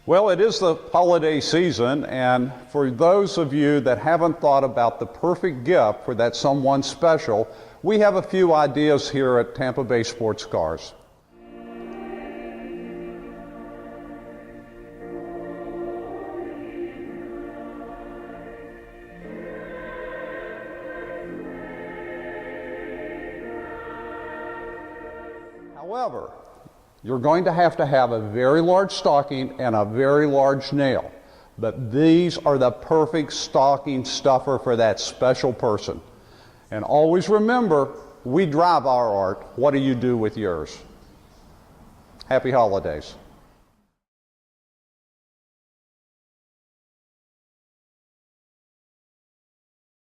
Well, it is the holiday season, and for those of you that haven't thought about the perfect gift for that someone special, we have a few ideas here at Tampa Bay Sports Cars. However, you're going to have a very large stocking and a very large nail. But these are the perfect stocking stuffer for that special person. And always remember, we drive our art. What do you do with yours? Happy holidays.